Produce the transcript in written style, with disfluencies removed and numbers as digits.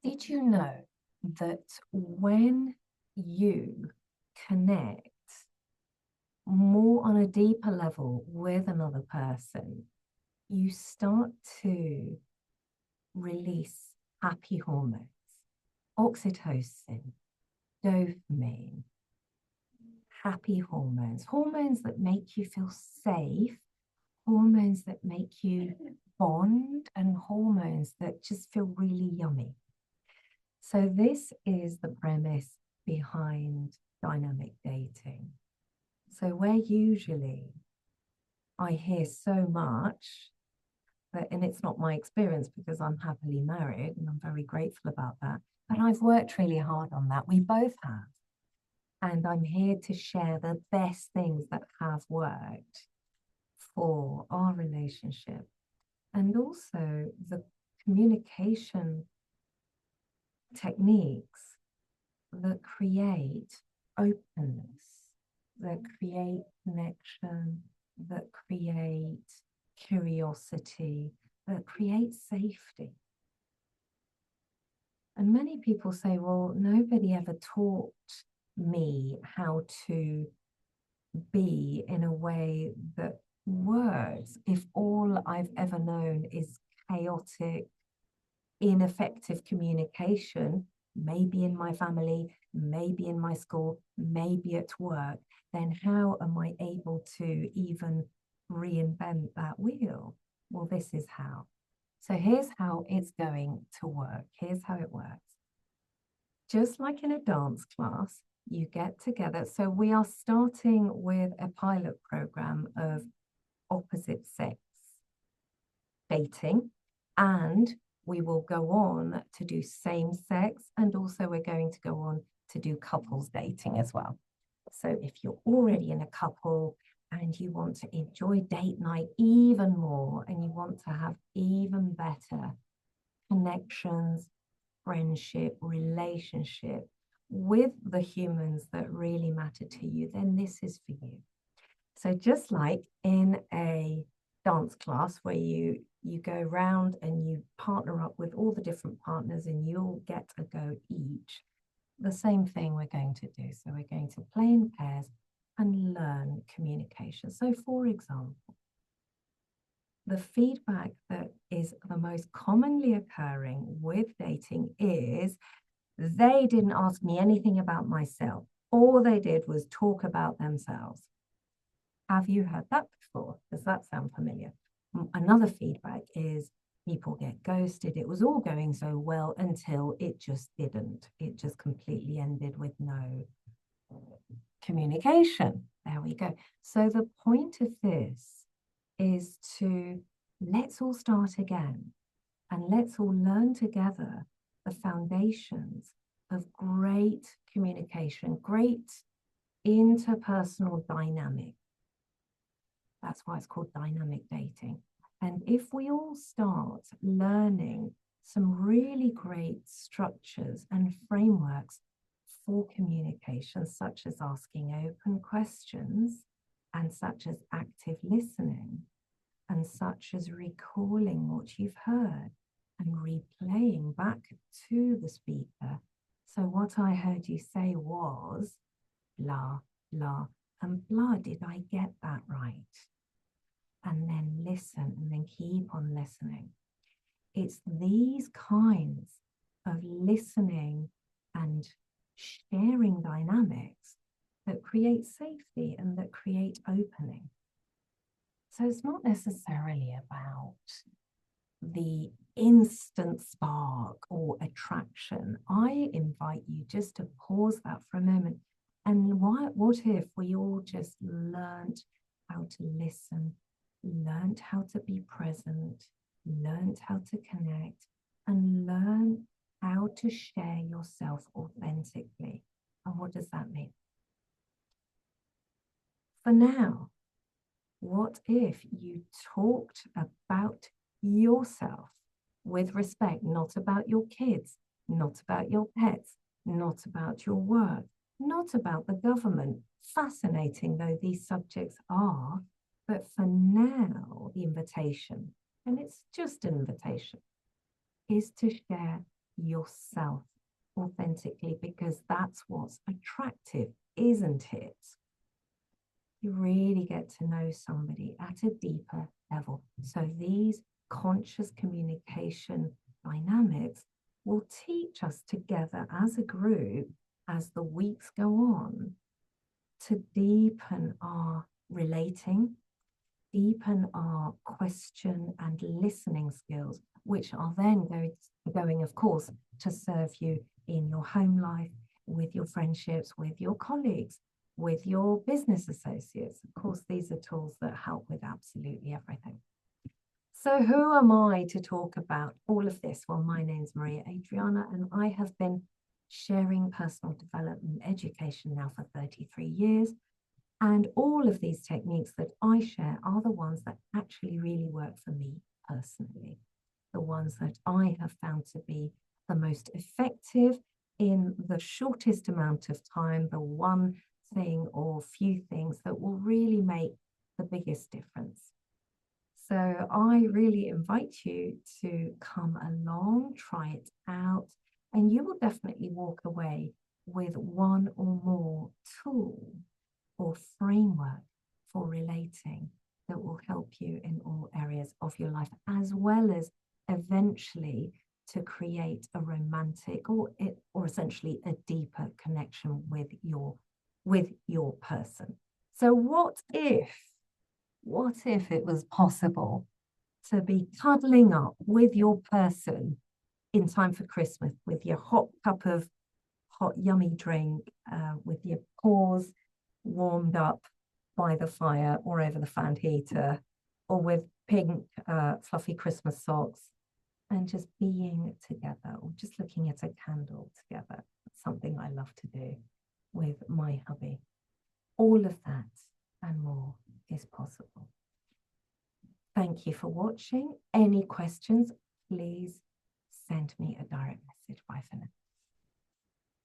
Did you know that when you connect more on a deeper level with another person, you start to release happy hormones, oxytocin, dopamine, happy hormones, hormones that make you feel safe, hormones that make you bond, and hormones that just feel really yummy. So this is the premise behind dynamic dating. So where usually I hear so much that, and it's not my experience because I'm happily married and I'm very grateful about that, but I've worked really hard on that. We both have. And I'm here to share the best things that have worked for our relationship, and also the communication techniques that create openness, that create connection, that create curiosity, that create safety. And many people say, well, nobody ever taught me how to be in a way that works if all I've ever known is chaotic, ineffective communication, maybe in my family, maybe in my school, maybe at work, then how am I able to even reinvent that wheel? Well, this is how. So here's how it's going to work. Here's how it works. Just like in a dance class, you get together. So we are starting with a pilot program of opposite sex dating, and we will go on to do same sex, and also we're going to go on to do couples dating as well. So if you're already in a couple and you want to enjoy date night even more, and you want to have even better connections, friendship, relationship with the humans that really matter to you, then this is for you. So just like in a dance class where you go around and you partner up with all the different partners and you'll get a go each, the same thing we're going to do. So we're going to play in pairs and learn communication. So for example, the feedback that is the most commonly occurring with dating is they didn't ask me anything about myself. All they did was talk about themselves. Have you heard that before? Does that sound familiar? Another feedback is people get ghosted. It was all going so well until it just didn't. It just completely ended with no communication. There we go. So the point of this is to let's all start again, and let's all learn together the foundations of great communication, great interpersonal dynamic. That's why it's called dynamic dating. And if we all start learning some really great structures and frameworks for communication, such as asking open questions, and such as active listening, and such as recalling what you've heard and replaying back to the speaker. So what I heard you say was blah, blah, and blah. Did I get that right? And then listen, and then keep on listening. It's these kinds of listening and sharing dynamics that create safety and that create opening. So it's not necessarily about the instant spark or attraction. I invite you just to pause that for a moment. And what if we all just learned how to listen, learned how to be present, learned how to connect, and learn how to share yourself authentically? And what does that mean? For now, what if you talked about yourself with respect, not about your kids, not about your pets, not about your work, not about the government, fascinating though these subjects are, but for now, the invitation, and it's just an invitation, is to share yourself authentically, because that's what's attractive, isn't it? You really get to know somebody at a deeper level. So these conscious communication dynamics will teach us together as a group, as the weeks go on, to deepen our relating, deepen our question and listening skills, which are then going, of course, to serve you in your home life, with your friendships, with your colleagues, with your business associates. Of course, these are tools that help with absolutely everything. So who am I to talk about all of this? Well, my name's Maria Adriana, and I have been sharing personal development education now for 33 years. And all of these techniques that I share are the ones that actually really work for me personally, the ones that I have found to be the most effective in the shortest amount of time, the one thing or few things that will really make the biggest difference. So I really invite you to come along, try it out, and you will definitely walk away with one or more tool or framework for relating that will help you in all areas of your life, as well as eventually to create a romantic or essentially a deeper connection with your person. So what if it was possible to be cuddling up with your person in time for Christmas with your hot cup of hot yummy drink, with your paws warmed up by the fire or over the fan heater, or with pink fluffy Christmas socks, and just being together, or just looking at a candle together. That's something I love to do with my hubby. All of that and more is possible. Thank you for watching. Any questions, please send me a direct message. Bye for now.